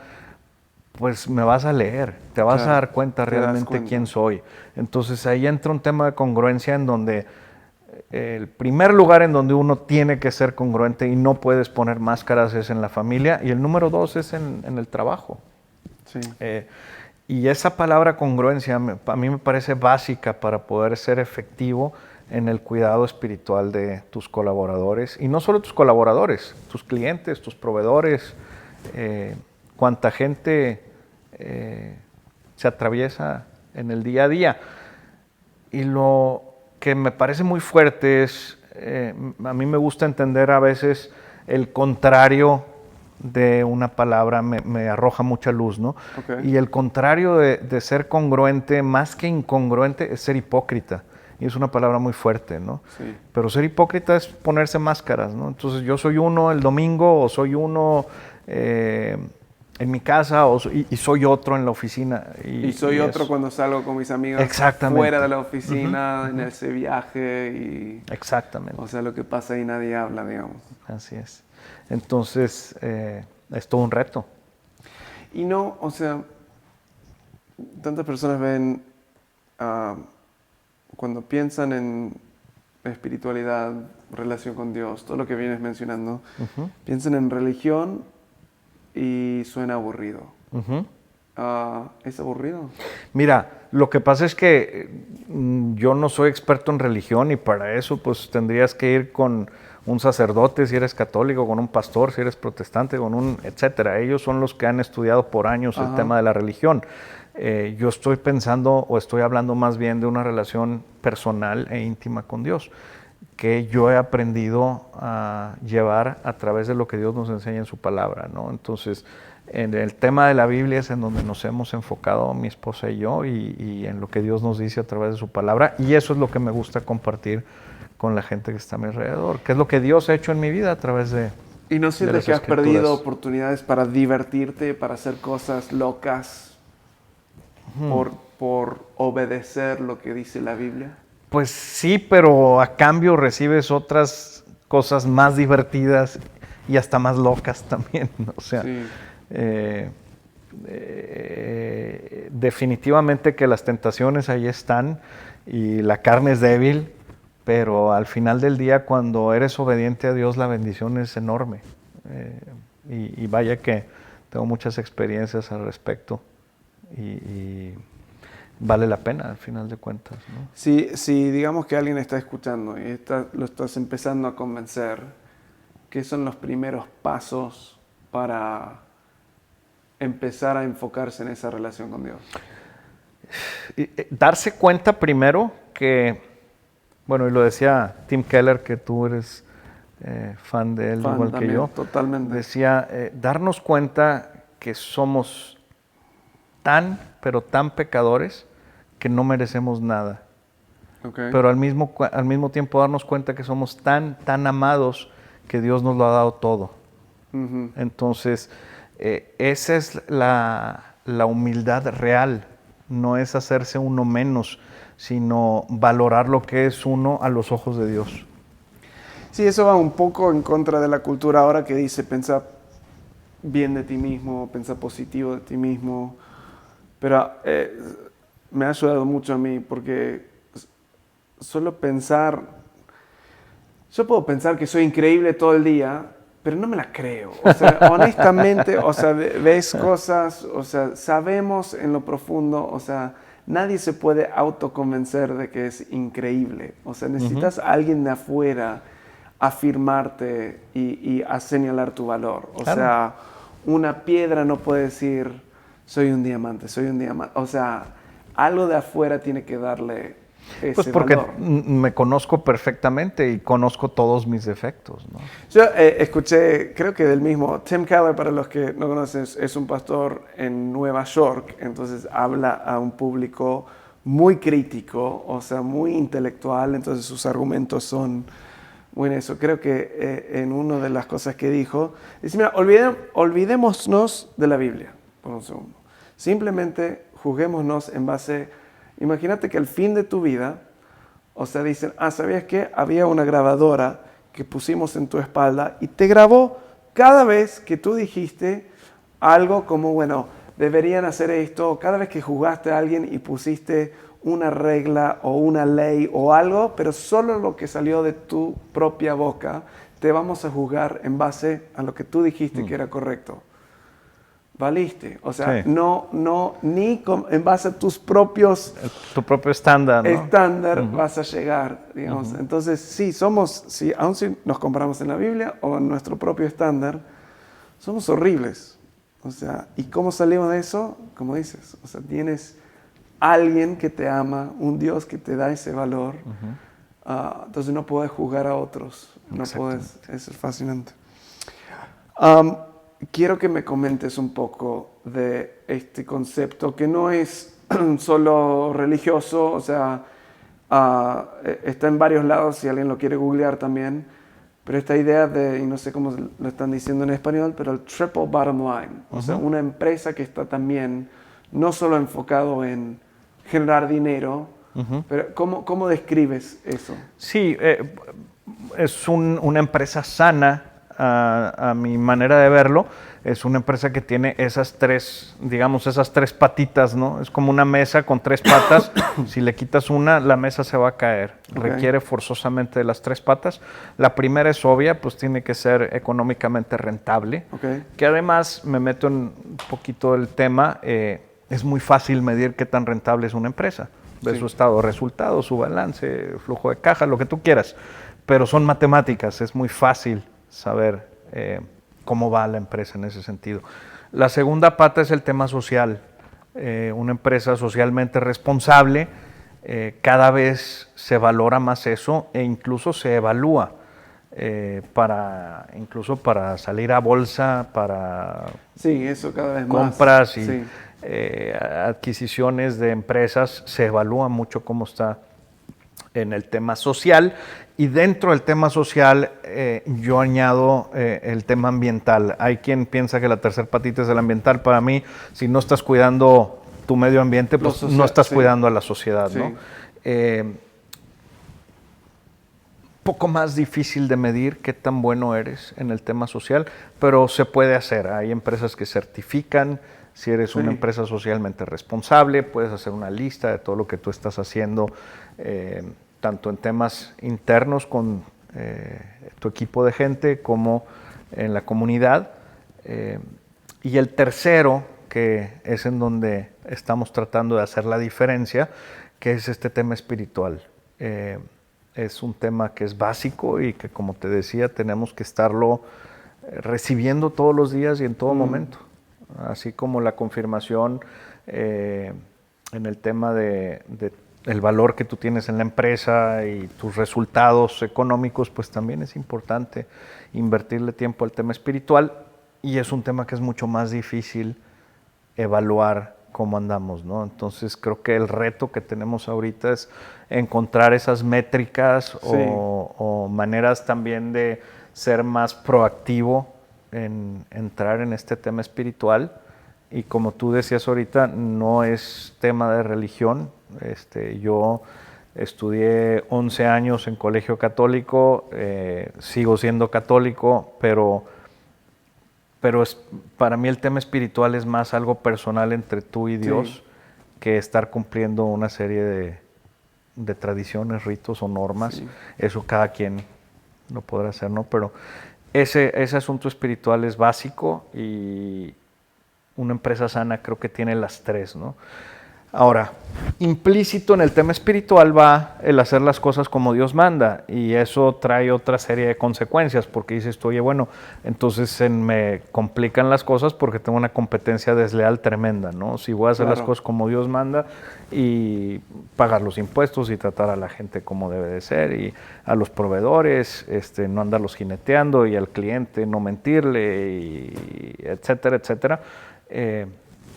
pues me vas a leer, te vas a dar cuenta realmente quién soy. Entonces ahí entra un tema de congruencia en donde el primer lugar en donde uno tiene que ser congruente y no puedes poner máscaras es en la familia y el número 2 es en el trabajo. Sí. Y esa palabra congruencia a mí me parece básica para poder ser efectivo en el cuidado espiritual de tus colaboradores y no solo tus colaboradores, tus clientes, tus proveedores, cuánta gente se atraviesa en el día a día. Y lo que me parece muy fuerte es, a mí me gusta entender a veces el contrario de una palabra, me arroja mucha luz, ¿no? Okay. Y el contrario de ser congruente, más que incongruente, es ser hipócrita. Y es una palabra muy fuerte, ¿no? Sí. Pero ser hipócrita es ponerse máscaras, ¿no? Entonces yo soy uno el domingo o soy uno en mi casa y soy otro en la oficina. Y soy otro cuando salgo con mis amigos fuera de la oficina, en ese viaje. Y, exactamente. O sea, lo que pasa ahí nadie habla, digamos. Así es. Entonces, es todo un reto. Y no, o sea, tantas personas ven, cuando piensan en espiritualidad, relación con Dios, todo lo que vienes mencionando, piensan en religión y suena aburrido. ¿Es aburrido? Mira, lo que pasa es que yo no soy experto en religión y para eso pues tendrías que ir con un sacerdote si eres católico, con un pastor si eres protestante, con un etcétera. Ellos son los que han estudiado por años el tema de la religión. Yo estoy pensando o estoy hablando más bien de una relación personal e íntima con Dios que yo he aprendido a llevar a través de lo que Dios nos enseña en su palabra, ¿no? Entonces, en el tema de la Biblia es en donde nos hemos enfocado mi esposa y yo y en lo que Dios nos dice a través de su palabra y eso es lo que me gusta compartir con la gente que está a mi alrededor, que es lo que Dios ha hecho en mi vida a través de ¿Y no sientes que has escrituras. perdido oportunidades para divertirte, para hacer cosas locas por obedecer lo que dice la Biblia? Pues sí, pero a cambio recibes otras cosas más divertidas y hasta más locas también, ¿no? O sea, Sí. Definitivamente que las tentaciones ahí están y la carne es débil, pero al final del día cuando eres obediente a Dios la bendición es enorme. Y vaya que tengo muchas experiencias al respecto y vale la pena al final de cuentas, ¿no? Si digamos que alguien está escuchando y lo estás empezando a convencer, ¿qué son los primeros pasos para empezar a enfocarse en esa relación con Dios? Darse cuenta primero que, bueno, y lo decía Tim Keller, que tú eres fan de él, igual también, que yo. Totalmente. Decía, darnos cuenta que somos pero tan pecadores que no merecemos nada. Okay. Pero al mismo tiempo darnos cuenta que somos tan amados que Dios nos lo ha dado todo. Ujú. Entonces, esa es la humildad real. No es hacerse uno menos, sino valorar lo que es uno a los ojos de Dios. Sí, eso va un poco en contra de la cultura ahora que dice pensar bien de ti mismo, pensar positivo de ti mismo. Pero me ha ayudado mucho a mí porque solo pensar, yo puedo pensar que soy increíble todo el día, pero no me la creo. O sea, honestamente, o sea, ves cosas, o sea, sabemos en lo profundo, o sea, nadie se puede autoconvencer de que es increíble. O sea, necesitas a alguien de afuera afirmarte y a señalar tu valor. O Claro. sea, una piedra no puede decir, soy un diamante, soy un diamante. O sea, algo de afuera tiene que darle ese Pues porque valor. me conozco perfectamente y conozco todos mis defectos, ¿no? Yo escuché, creo que del mismo, Tim Keller, para los que no conocen, es un pastor en Nueva York, entonces habla a un público muy crítico, o sea, muy intelectual, entonces sus argumentos son muy en eso. Creo que en una de las cosas que dijo, dice, mira, olvidémonos de la Biblia por un segundo. Simplemente juguémonos en base, imagínate que al fin de tu vida, o sea, dicen, ¿sabías qué? Había una grabadora que pusimos en tu espalda y te grabó cada vez que tú dijiste algo como, bueno, deberían hacer esto, cada vez que jugaste a alguien y pusiste una regla o una ley o algo, pero solo lo que salió de tu propia boca, te vamos a juzgar en base a lo que tú dijiste que era correcto. Valiste. O sea, Sí. en base a tus propios Tu propio estándar, ¿no? estándar vas a llegar, digamos. Entonces, sí, aun si nos comparamos en la Biblia o en nuestro propio estándar, somos horribles. O sea, ¿y cómo salimos de eso? Como dices, o sea, tienes alguien que te ama, un Dios que te da ese valor. Entonces no puedes juzgar a otros. No puedes. Eso es fascinante. Quiero que me comentes un poco de este concepto que no es solo religioso, o sea, está en varios lados si alguien lo quiere googlear también, pero esta idea de, y no sé cómo lo están diciendo en español, pero el triple bottom line, o sea, una empresa que está también no solo enfocado en generar dinero, pero ¿cómo describes eso? Sí, es una empresa sana, a mi manera de verlo. Es una empresa que tiene esas tres patitas, ¿no? Es como una mesa con tres patas. Si le quitas una, la mesa se va a caer. Okay. Requiere forzosamente de las tres patas. La primera es obvia, pues tiene que ser económicamente rentable. Okay. Que además, me meto en un poquito el tema, es muy fácil medir qué tan rentable es una empresa. Ves su estado de resultados, su balance, flujo de caja, lo que tú quieras. Pero son matemáticas, es muy fácil saber cómo va la empresa en ese sentido. La segunda pata es el tema social. Una empresa socialmente responsable, cada vez se valora más eso e incluso se evalúa incluso para salir a bolsa, para sí, eso cada vez compras más. y Sí. Adquisiciones de empresas, se evalúa mucho cómo está en el tema social, y dentro del tema social yo añado el tema ambiental. Hay quien piensa que la tercer patita es el ambiental. Para mí, si no estás cuidando tu medio ambiente, pues no estás cuidando a la sociedad, ¿no? Poco más difícil de medir qué tan bueno eres en el tema social, pero se puede hacer. Hay empresas que certifican si eres una empresa socialmente responsable. Puedes hacer una lista de todo lo que tú estás haciendo, tanto en temas internos con tu equipo de gente como en la comunidad. Y el tercero, que es en donde estamos tratando de hacer la diferencia, que es este tema espiritual. Es un tema que es básico y que, como te decía, tenemos que estarlo recibiendo todos los días y en todo momento. Así como la confirmación en el tema de el valor que tú tienes en la empresa y tus resultados económicos, pues también es importante invertirle tiempo al tema espiritual, y es un tema que es mucho más difícil evaluar cómo andamos, ¿no? Entonces creo que el reto que tenemos ahorita es encontrar esas métricas o maneras también de ser más proactivo en entrar en este tema espiritual. Y como tú decías ahorita, no es tema de religión. Yo estudié 11 años en colegio católico, sigo siendo católico, pero para mí el tema espiritual es más algo personal entre tú y Dios que estar cumpliendo una serie de tradiciones, ritos o normas. Sí. Eso cada quien lo podrá hacer, ¿no? Pero ese asunto espiritual es básico y una empresa sana creo que tiene las tres, ¿no? Ahora, implícito en el tema espiritual va el hacer las cosas como Dios manda, y eso trae otra serie de consecuencias, porque dices tú, oye, bueno, entonces se me complican las cosas porque tengo una competencia desleal tremenda, ¿no? Si voy a hacer las cosas como Dios manda y pagar los impuestos y tratar a la gente como debe de ser, y a los proveedores no andarlos jineteando, y al cliente no mentirle, y etcétera, etcétera.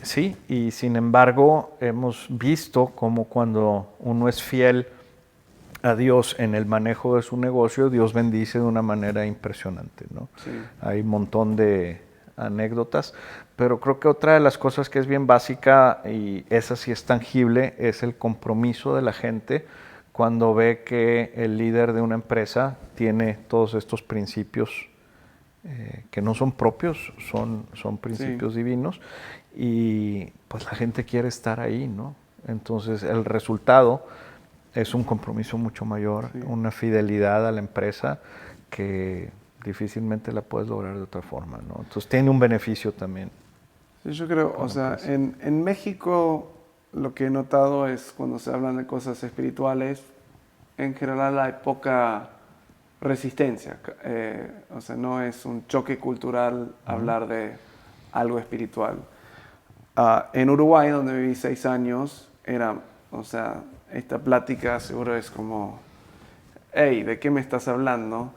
Sí, y sin embargo hemos visto cómo cuando uno es fiel a Dios en el manejo de su negocio, Dios bendice de una manera impresionante, ¿no? Sí. Hay un montón de anécdotas, pero creo que otra de las cosas que es bien básica, y esa sí es tangible, es el compromiso de la gente cuando ve que el líder de una empresa tiene todos estos principios que no son propios, son principios divinos, y pues la gente quiere estar ahí, ¿no? Entonces el resultado es un compromiso mucho mayor, una fidelidad a la empresa que difícilmente la puedes lograr de otra forma, ¿no? Entonces tiene un beneficio también. Sí, yo creo, o sea, en México lo que he notado es cuando se hablan de cosas espirituales, en general hay poca resistencia. O sea, no es un choque cultural hablar de algo espiritual. En Uruguay, donde viví 6 años, o sea, esta plática seguro es como, hey, ¿de qué me estás hablando?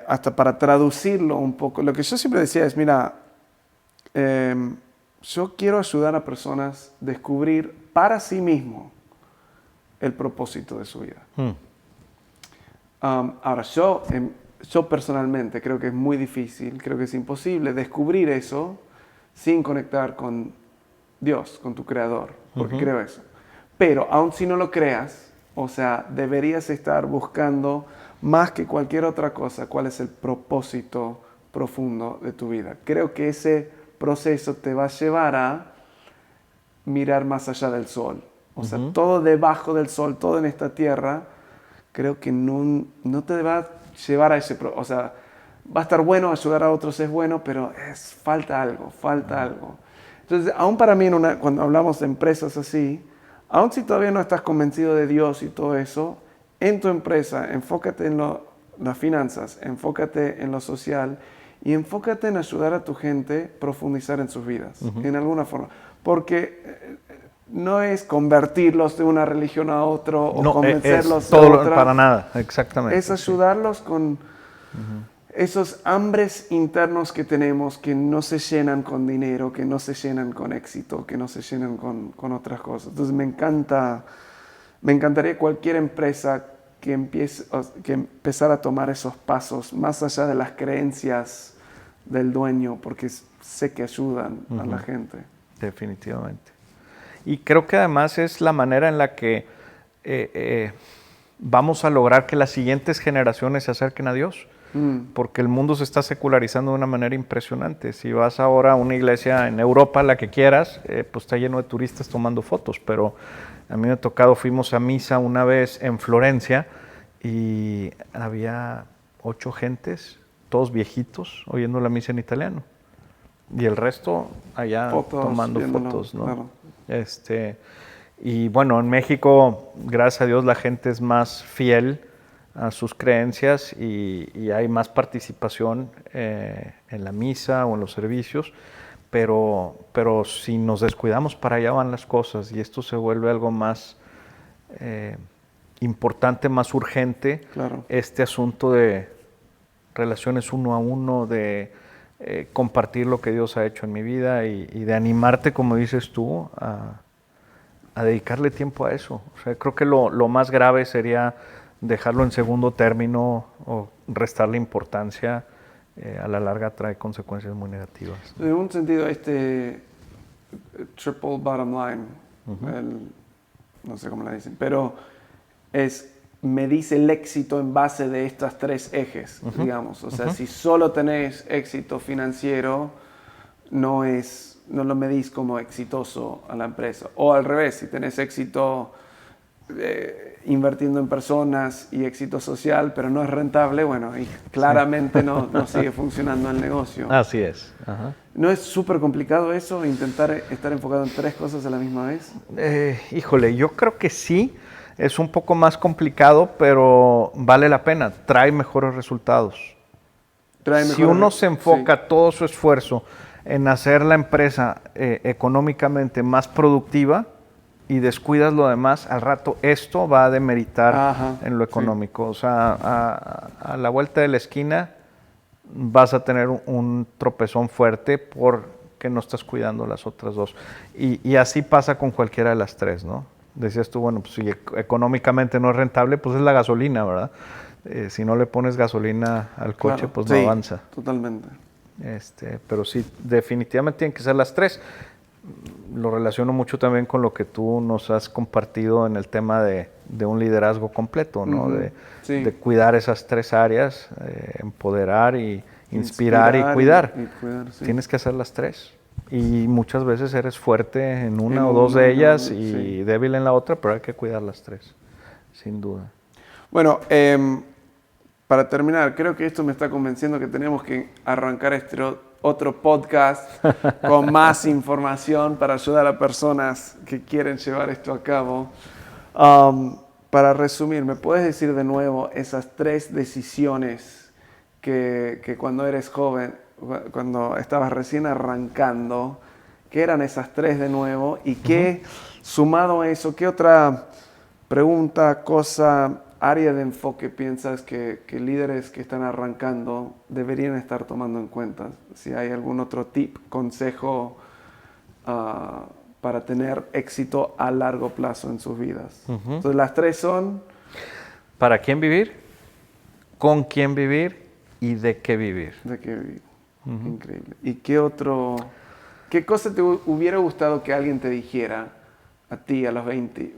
Hasta para traducirlo un poco, lo que yo siempre decía es, mira, yo quiero ayudar a personas a descubrir para sí mismo el propósito de su vida. Ahora, yo personalmente creo que es muy difícil, creo que es imposible descubrir eso sin conectar con Dios, con tu Creador, porque creo eso. Pero, aun si no lo creas, o sea, deberías estar buscando más que cualquier otra cosa cuál es el propósito profundo de tu vida. Creo que ese proceso te va a llevar a mirar más allá del sol. O sea, todo debajo del sol, todo en esta tierra, creo que no te va a llevar a ese... O sea, va a estar bueno, ayudar a otros es bueno, pero falta algo. Entonces, aún para mí, cuando hablamos de empresas así, aún si todavía no estás convencido de Dios y todo eso, en tu empresa, enfócate en las finanzas, enfócate en lo social y enfócate en ayudar a tu gente a profundizar en sus vidas, en alguna forma. Porque no es convertirlos de una religión a otra o no, convencerlos es todo a otra. Para nada, exactamente. Es ayudarlos con esos hambres internos que tenemos que no se llenan con dinero, que no se llenan con éxito, que no se llenan con otras cosas. Entonces me encantaría cualquier empresa que empezara a tomar esos pasos más allá de las creencias del dueño, porque sé que ayudan a la gente. Definitivamente. Y creo que además es la manera en la que vamos a lograr que las siguientes generaciones se acerquen a Dios. Porque el mundo se está secularizando de una manera impresionante. Si vas ahora a una iglesia en Europa, la que quieras, pues está lleno de turistas tomando fotos. Pero a mí me ha tocado, fuimos a misa una vez en Florencia y había 8 gentes, todos viejitos, oyendo la misa en italiano. Y el resto allá tomando fotos, ¿no? Claro. Y bueno, en México, gracias a Dios, la gente es más fiel a sus creencias y hay más participación en la misa o en los servicios, pero si nos descuidamos, para allá van las cosas, y esto se vuelve algo más importante, más urgente. Claro. Este asunto de relaciones uno a uno, de compartir lo que Dios ha hecho en mi vida y de animarte, como dices tú, a dedicarle tiempo a eso. O sea, creo que lo más grave sería dejarlo en segundo término o restarle importancia. A la larga trae consecuencias muy negativas. En un sentido, triple bottom line, no sé cómo le dicen, pero me dice el éxito en base de estos tres ejes, digamos. O sea, si solo tenés éxito financiero, no lo medís como exitoso a la empresa. O al revés, si tenés éxito invirtiendo en personas y éxito social, pero no es rentable, bueno, y claramente no sigue funcionando el negocio. Así es. Ajá. ¿No es súper complicado eso, intentar estar enfocado en tres cosas a la misma vez? Híjole, yo creo que sí. Es un poco más pero vale la pena. Trae mejores resultados. Si uno se enfoca todo su esfuerzo en hacer la empresa económicamente más productiva y descuidas lo demás, al rato esto va a demeritar en lo económico. O sea, a la vuelta de la esquina vas a tener un tropezón fuerte porque no estás cuidando las otras dos. Y así pasa con cualquiera de las tres, ¿no? Decías tú, bueno, pues si económicamente no es rentable, pues es la gasolina, ¿verdad? Si no le pones gasolina al coche, pues no avanza. Totalmente. Pero sí, definitivamente tienen que ser las tres. Lo relaciono mucho también con lo que tú nos has compartido en el tema de un liderazgo completo, ¿no? De cuidar esas tres áreas, empoderar y inspirar y cuidar. Tienes que hacer las tres. Y muchas veces eres fuerte en una o dos de ellas y débil en la otra, pero hay que cuidar las tres, sin duda. Bueno, para terminar, creo que esto me está convenciendo que tenemos que arrancar otro podcast con más información para ayudar a personas que quieren llevar esto a cabo. Para resumir, ¿me puedes decir de nuevo esas tres decisiones que cuando eres joven, cuando estabas recién arrancando, qué eran esas tres de nuevo y qué, sumado a eso, qué otra pregunta, cosa, área de enfoque piensas que líderes que están arrancando deberían estar tomando en cuenta? Si hay algún otro tip, consejo para tener éxito a largo plazo en sus vidas. Entonces las tres son... ¿Para quién vivir? ¿Con quién vivir? ¿Y de qué vivir? De qué vivir. Increíble. ¿Y qué cosa te hubiera gustado que alguien te dijera a ti a los 20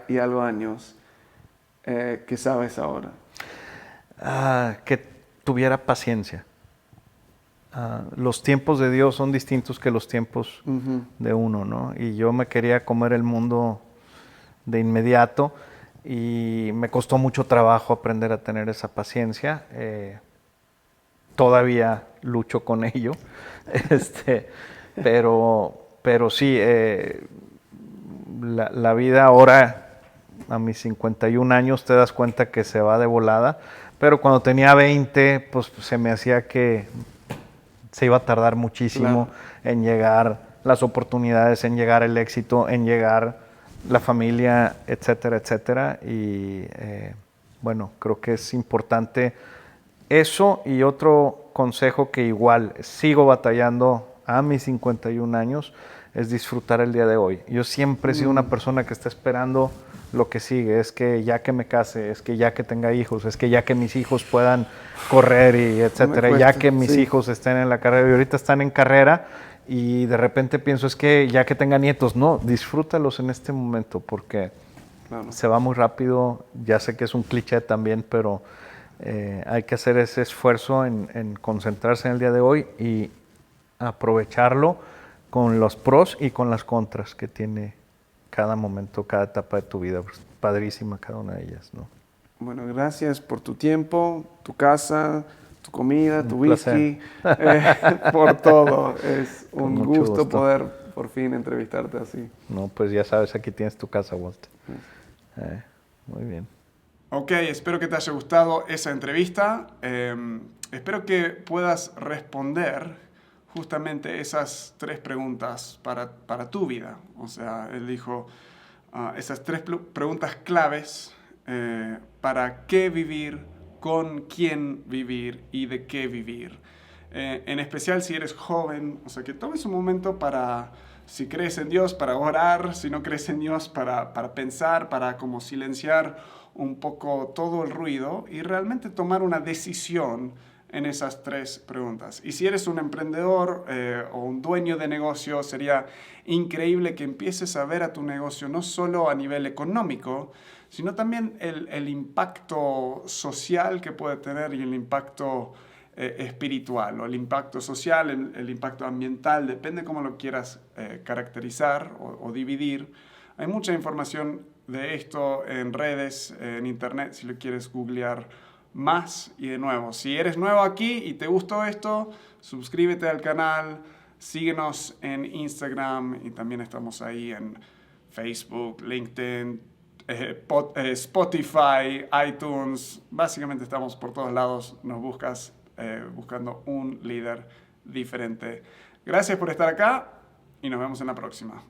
y algo años que sabes ahora? Que tuviera paciencia. Los tiempos de Dios son distintos que los tiempos de uno, ¿no? Y yo me quería comer el mundo de inmediato y me costó mucho trabajo aprender a tener esa paciencia. Todavía lucho con ello, pero sí, la vida ahora, a mis 51 años, te das cuenta que se va de volada, pero cuando tenía 20, pues se me hacía que se iba a tardar muchísimo en llegar las oportunidades, en llegar el éxito, en llegar la familia, etcétera, etcétera. Y bueno, creo que es importante eso. Y otro consejo que igual sigo batallando a mis 51 años es disfrutar el día de hoy. Yo siempre he sido una persona que está esperando lo que sigue. Es que ya que me case, es que ya que tenga hijos, es que ya que mis hijos puedan correr y etcétera, ya que mis hijos estén en la carrera y ahorita están en carrera y de repente pienso es que ya que tenga nietos, no, disfrútalos en este momento porque se va muy rápido. Ya sé que es un cliché también, pero hay que hacer ese esfuerzo en concentrarse en el día de hoy y aprovecharlo con los pros y con las contras que tiene cada momento, cada etapa de tu vida. Padrísima cada una de ellas, ¿no? Bueno, gracias por tu tiempo, tu casa, tu comida, tu whisky, por todo. Es un gusto poder por fin entrevistarte así. No, pues ya sabes, aquí tienes tu casa, Walter. Muy bien. Ok, espero que te haya gustado esa entrevista. Espero que puedas responder justamente esas tres preguntas para tu vida. O sea, él dijo esas tres preguntas claves para qué vivir, con quién vivir y de qué vivir. en especial si eres joven, o sea, que tomes un momento para, si crees en Dios, para orar, si no crees en Dios, para pensar, para como silenciar un poco todo el ruido y realmente tomar una decisión en esas 3 preguntas. Y si eres un emprendedor o un dueño de negocio, sería increíble que empieces a ver a tu negocio no solo a nivel económico, sino también el impacto social que puede tener y el impacto espiritual, o el impacto social, el impacto ambiental, depende cómo lo quieras caracterizar o dividir. Hay mucha información de esto en redes, en internet, si lo quieres googlear más. Y de nuevo, si eres nuevo aquí y te gustó esto, suscríbete al canal, síguenos en Instagram y también estamos ahí en Facebook, LinkedIn, Spotify, iTunes. Básicamente estamos por todos lados, nos buscas buscando un líder diferente. Gracias por estar acá y nos vemos en la próxima.